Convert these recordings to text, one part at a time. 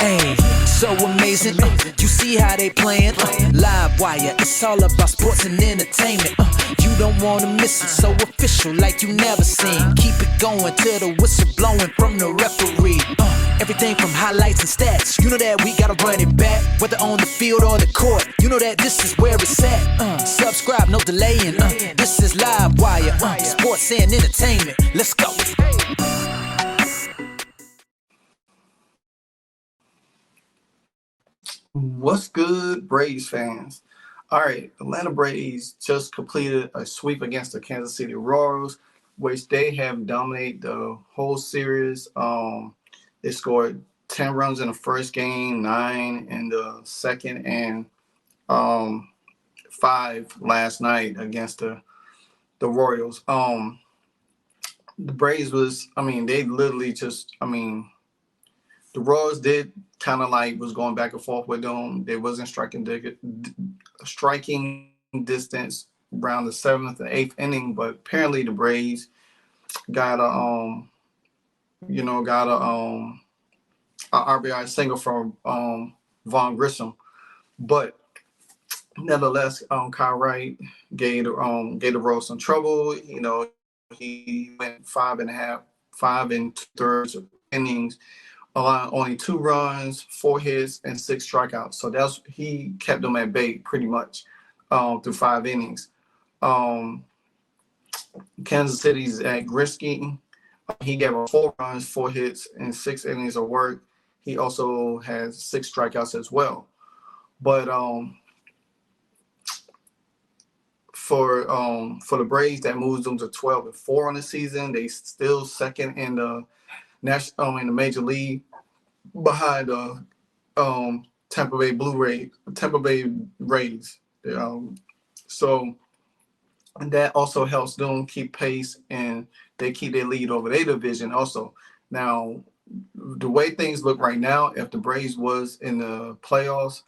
Hey, so amazing. You see how they playing? LiveWire, it's all about sports and entertainment. You don't wanna miss it, so official like you never seen. Keep it going till the whistle blowing from the referee. Everything from highlights and stats. You know that we gotta run it back, whether on the field or the court. You know that this is where it's at. Subscribe, no delaying. This is LiveWire, sports and entertainment. Let's go. What's good, Braves fans? All right, Atlanta Braves just completed a sweep against the Kansas City Royals, which they have dominated the whole series. They scored 10 runs in the first game, 9 in the second, and 5 last night against the Royals. The Braves they literally just, the Royals did kind of like was going back and forth with them. They wasn't striking distance around the 7th and 8th inning, but apparently the Braves got a RBI single from Von Grissom. But nevertheless, Kyle Wright gave the Royals some trouble. He went 5 2/3 innings, allowing only 2 runs, 4 hits, and 6 strikeouts. So he kept them at bay pretty much through 5 innings. Kansas City's at Grisky. He gave up 4 runs, 4 hits, and 6 innings of work. He also has 6 strikeouts as well. But for the Braves, that moves them to 12-4 on the season. They still second in the in the major league, behind the Tampa Bay Rays. So that also helps them keep pace, and they keep their lead over their division also. Now, the way things look right now, if the Braves was in the playoffs,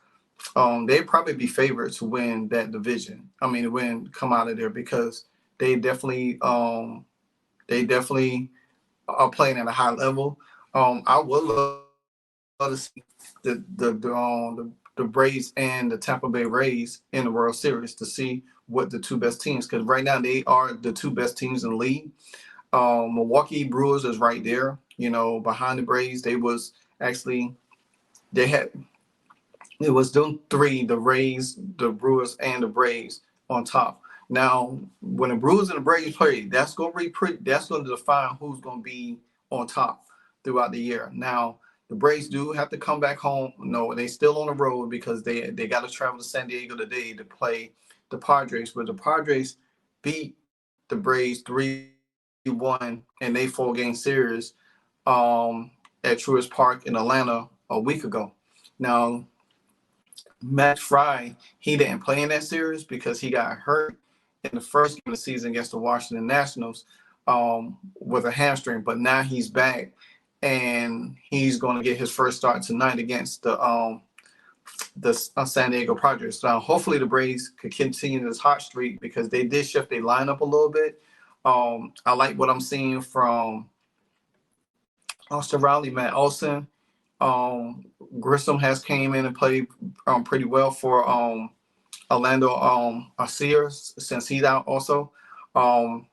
they'd probably be favored to win that division. Come out of there, because they definitely are playing at a high level. I would love to see the Braves and the Tampa Bay Rays in the World Series to see what the 2 best teams, because right now they are the 2 best teams in the league. Milwaukee Brewers is right there, behind the Braves. It was them 3, the Rays, the Brewers, and the Braves on top. Now, when the Brewers and the Braves play, that's going to define who's going to be on top throughout the year. Now, the Braves do have to come back home. No, they still on the road, because they got to travel to San Diego today to play the Padres. But the Padres beat the Braves 3-1 in a 4-game series at Truist Park in Atlanta a week ago. Now, Matt Fry, he didn't play in that series because he got hurt in the first game of the season against the Washington Nationals with a hamstring. But now he's back, and he's going to get his first start tonight against the San Diego Padres. Now, hopefully the Braves could continue this hot streak, because they did shift their lineup a little bit. I like what I'm seeing from Austin Riley, Matt Olson. Grissom has came in and played pretty well for Orlando Arcier since he's out also. Ozzy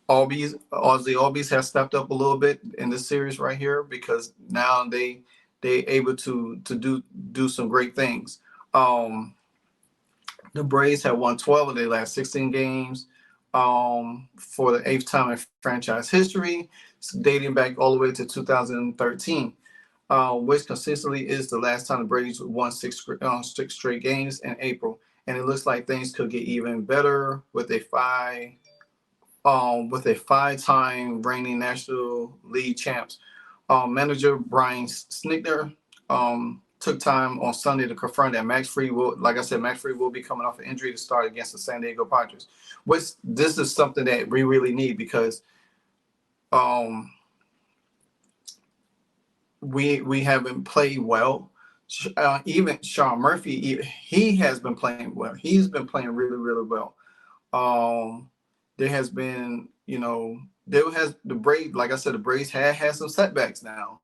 Albies has stepped up a little bit in this series right here, because now they able to do some great things. The Braves have won 12 of their last 16 games for the 8th time in franchise history, dating back all the way to 2013. Which consistently is the last time the Braves won 6 straight games in April. And it looks like things could get even better with a 5-time reigning National League champs. Manager Brian Snitker took time on Sunday to confirm that Max Fried will be coming off an injury to start against the San Diego Padres. This is something that we really need, because we haven't played well. Even Sean Murphy, he has been playing well. He's been playing really, really well. There has been, the Braves, like I said, the Braves had some setbacks now.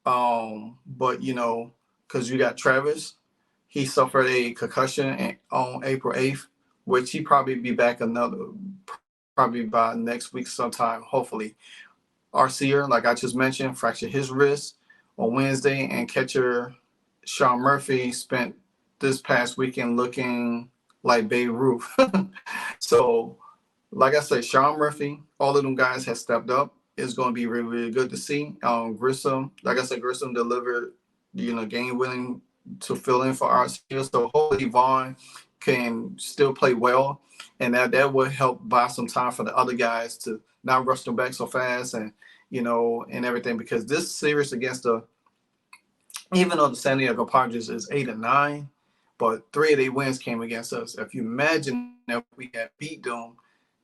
But because you got Travis, he suffered a concussion on April 8th, which he probably be back probably by next week sometime, hopefully. Arcia, like I just mentioned, fractured his wrist on Wednesday, and catcher Sean Murphy spent this past weekend looking like Babe Ruth. So, like I said, Sean Murphy, all of them guys have stepped up. It's going to be really, really good to see. Grissom, like I said, Grissom delivered, game winning to fill in for Arcia. So hopefully Vaughn can still play well, and that would help buy some time for the other guys to not rush them back so fast, and and everything, because this series against even though the San Diego Padres is 8-9, but 3 of their wins came against us. If you imagine if we had beat them,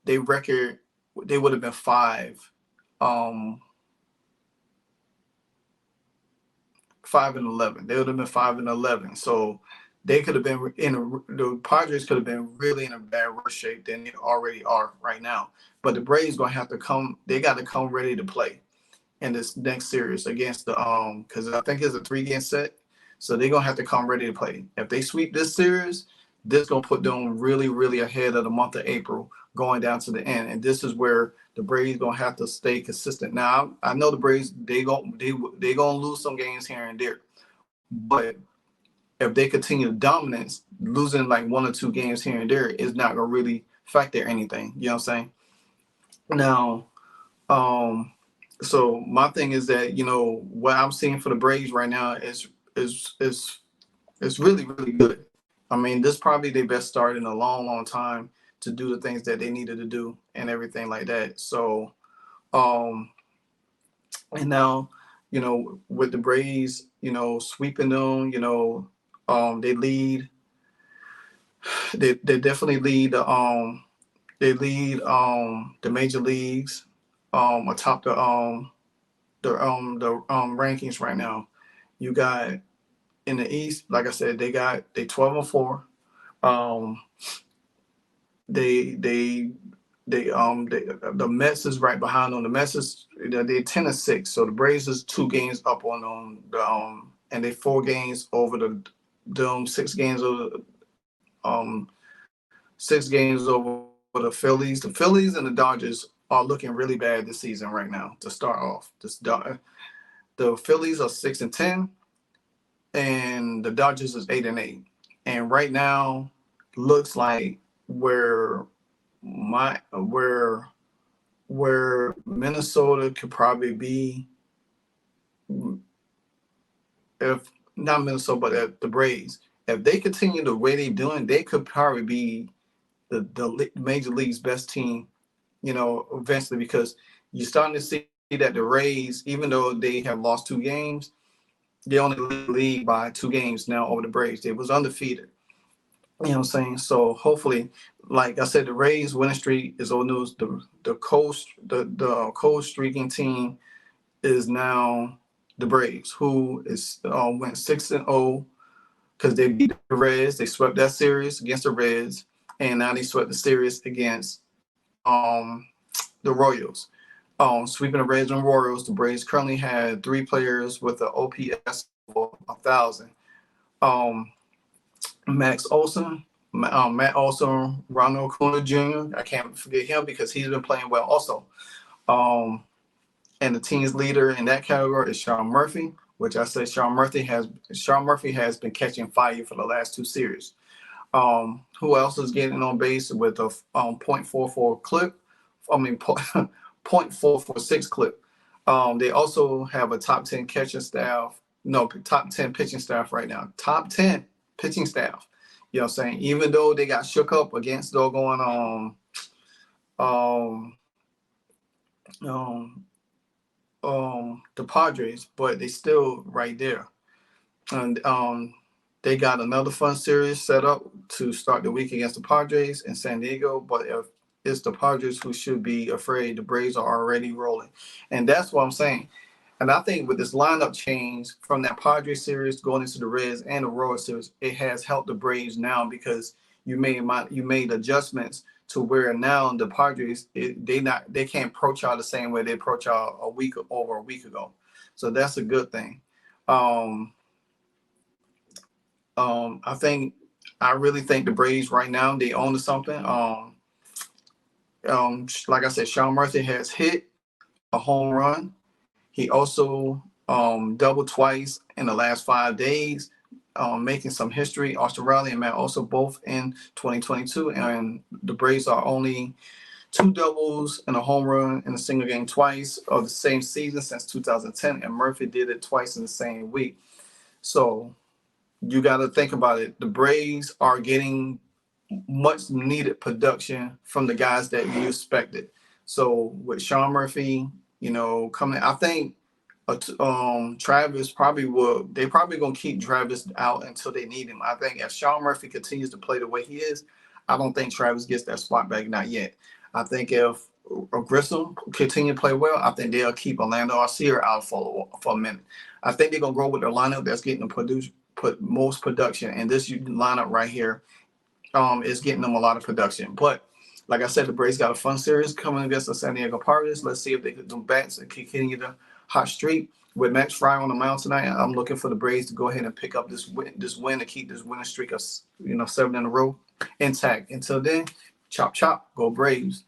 their record, they would have been 5-11. They would have been 5-11. So they could have been the Padres could have been really in a bad worse shape than they already are right now. But the Braves gonna have to come. They got to come ready to play in this next series against the because I think it's a 3-game set. So they're gonna have to come ready to play. If they sweep this series, this gonna put them really, really ahead of the month of April, going down to the end. And this is where the Braves gonna have to stay consistent. Now I know the Braves they gonna lose some games here and there, but if they continue to dominance, losing like 1 or 2 games here and there is not gonna really factor anything. You know what I'm saying? Now, so my thing is that what I'm seeing for the Braves right now is really, really good. I mean, this is probably their best start in a long, long time to do the things that they needed to do and everything like that. So, and now, with the Braves, sweeping them, they lead. They definitely lead the major leagues atop the rankings right now. You got in the East, like I said, they 12-4. The Mets is right behind them. The Mets is they're 10-6. So the Braves is 2 games up on them. And they 4 games over them 6 games over 6 games over the Phillies. The Phillies and the Dodgers are looking really bad this season right now. To start off, the Phillies are 6-10, and the Dodgers is 8-8. And right now, looks like where Minnesota could probably be, if not Minnesota, but at the Braves. If they continue the way they're doing, they could probably be the major league's best team, eventually, because you're starting to see that the Rays, even though they have lost 2 games, they only lead by 2 games now over the Braves. They was undefeated. You know what I'm saying? So hopefully, like I said, the Rays winning streak is old news. The cold streaking team is now the Braves, who is went 6-0 because they beat the Reds. They swept that series against the Reds, and now they swept the series against the Royals. Sweeping the Reds and Royals, the Braves currently had 3 players with an OPS of 1,000. Matt Olson, Ronald Acuna Jr. I can't forget him because he's been playing well also. And the team's leader in that category is Sean Murphy, which I say Sean Murphy has been catching fire for the last 2 series. Who else is getting on base with a .44 clip? I mean, .446 clip. They also have a top 10 catching staff. No, top 10 pitching staff right now. Top 10 pitching staff. You know what I'm saying? Even though they got shook up against the Padres, but they still right there. And they got another fun series set up to start the week against the Padres in San Diego. But if it's the Padres who should be afraid, the Braves are already rolling. And that's what I'm saying. And I think with this lineup change from that Padres series going into the Reds and the Royals series, it has helped the Braves now because you made adjustments to where now the Padres they can't approach y'all the same way they approach y'all a week ago. So that's a good thing. Um, I really think the Braves right now they own to something. Like I said, Sean Murphy has hit a home run. He also doubled twice in the last 5 days, making some history. Australia and Matt also both in 2022, and the Braves are only two doubles and a home run in a single game twice of the same season since 2010, and Murphy did it twice in the same week. So you got to think about it. The Braves are getting much needed production from the guys that you expected. So with Sean Murphy, coming, I think Travis probably will. They probably gonna keep Travis out until they need him. I think if Sean Murphy continues to play the way he is, I don't think Travis gets that spot back. Not yet. I think if Grissom continue to play well, I think they'll keep Orlando Arcia out for a minute. I think they're gonna go with the lineup that's getting the most production, and this lineup right here is getting them a lot of production. But like I said, the Braves got a fun series coming against the San Diego Padres. Let's see if they can do bats and continue the hot streak. With Max Fryer on the mound tonight, I'm looking for the Braves to go ahead and pick up this win to keep this winning streak of 7 in a row intact. Until then, chop chop, go Braves.